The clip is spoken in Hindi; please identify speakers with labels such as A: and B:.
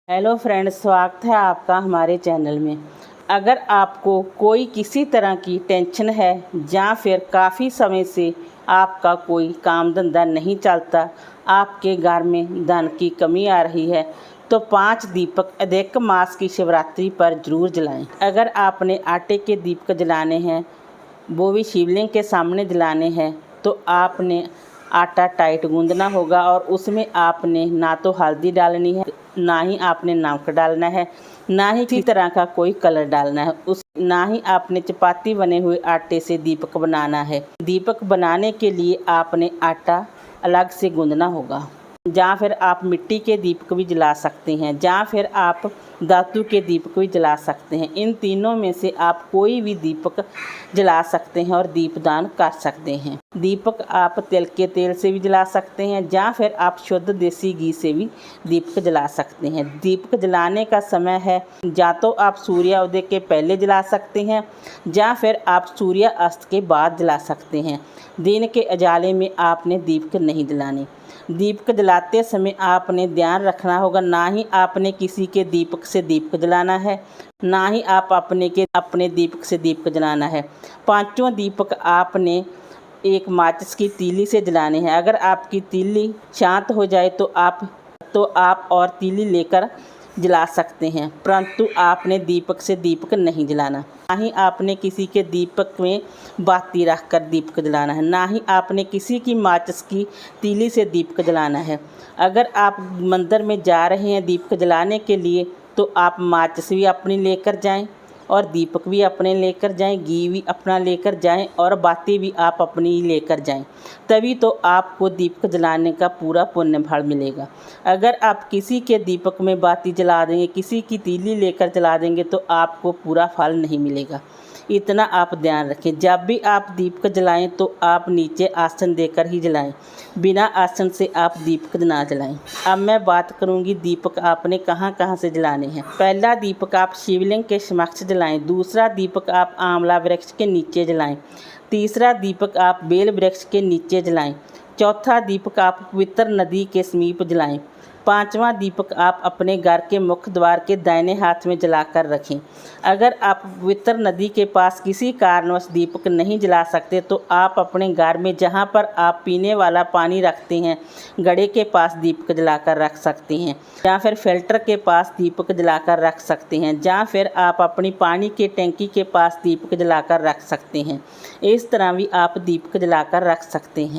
A: हेलो फ्रेंड्स, स्वागत है आपका हमारे चैनल में। अगर आपको कोई किसी तरह की टेंशन है या फिर काफ़ी समय से आपका कोई काम धंधा नहीं चलता, आपके घर में धन की कमी आ रही है, तो 5 दीपक अधिक मास की शिवरात्रि पर ज़रूर जलाएं। अगर आपने आटे के दीपक जलाने हैं, वो भी शिवलिंग के सामने जलाने हैं, तो आपने आटा टाइट गूंदना होगा और उसमें आपने ना तो हल्दी डालनी है, ना ही आपने नमक डालना है, ना ही किसी तरह का कोई कलर डालना है। ना ही आपने चपाती बने हुए आटे से दीपक बनाना है। दीपक बनाने के लिए आपने आटा अलग से गूंदना होगा। या फिर आप मिट्टी के दीपक भी जला सकते हैं, या फिर आप धातु के दीपक भी जला सकते हैं। इन तीनों में से आप कोई भी दीपक जला सकते हैं और दीपदान कर सकते हैं। दीपक आप तिल के तेल से भी जला सकते हैं, या फिर आप शुद्ध देसी घी से भी दीपक जला सकते हैं। दीपक जलाने का समय है, या तो आप सूर्योदय के पहले जला सकते हैं, या फिर आप सूर्यास्त के बाद जला सकते हैं। दिन के उजाले में आपने दीपक नहीं जलाने। दीपक जलाते समय आपने ध्यान रखना होगा, ना ही आपने किसी के दीपक से दीपक जलाना है, ना ही आप अपने दीपक से दीपक जलाना है। 5 दीपक आपने एक माचिस की तीली से जलाने हैं। अगर आपकी तीली शांत हो जाए तो आप और तीली लेकर जला सकते हैं, परंतु आपने दीपक से दीपक नहीं जलाना। ना ही आपने किसी के दीपक में बाती रखकर दीपक जलाना है, ना ही आपने किसी की माचिस की तीली से दीपक जलाना है। अगर आप मंदिर में जा रहे हैं दीपक जलाने के लिए, तो आप माचिस भी अपनी लेकर जाएं और दीपक भी अपने लेकर जाएं, घी भी अपना लेकर जाएं और बाती भी आप अपनी लेकर जाएं। तभी तो आपको दीपक जलाने का पूरा पुण्य फल मिलेगा। अगर आप किसी के दीपक में बाती जला देंगे, किसी की तीली लेकर जला देंगे, तो आपको पूरा फल नहीं मिलेगा। इतना आप ध्यान रखें। जब भी आप दीपक जलाएं तो आप नीचे आसन देकर ही जलाएं, बिना आसन से आप दीपक ना जलाएं। अब मैं बात करूंगी दीपक आपने कहां कहां से जलाने हैं। पहला दीपक आप शिवलिंग के समक्ष जलाएं। दूसरा दीपक आप आंवला वृक्ष के नीचे जलाएं। तीसरा दीपक आप बेल वृक्ष के नीचे जलाएं। चौथा दीपक आप पवित्र नदी के समीप जलाएं। 5वां दीपक आप अपने घर के मुख्य द्वार के दाहिने हाथ में जलाकर रखें। अगर आप पवित्र नदी के पास किसी कारणवश दीपक नहीं जला सकते, तो आप अपने घर में जहां पर आप पीने वाला पानी रखते हैं, घड़े के पास दीपक जलाकर रख सकते हैं, या फिर फिल्टर के पास दीपक जलाकर रख सकते हैं, या फिर आप अपनी पानी के टंकी के पास दीपक जलाकर रख सकते हैं। इस तरह भी आप दीपक जलाकर रख सकते हैं।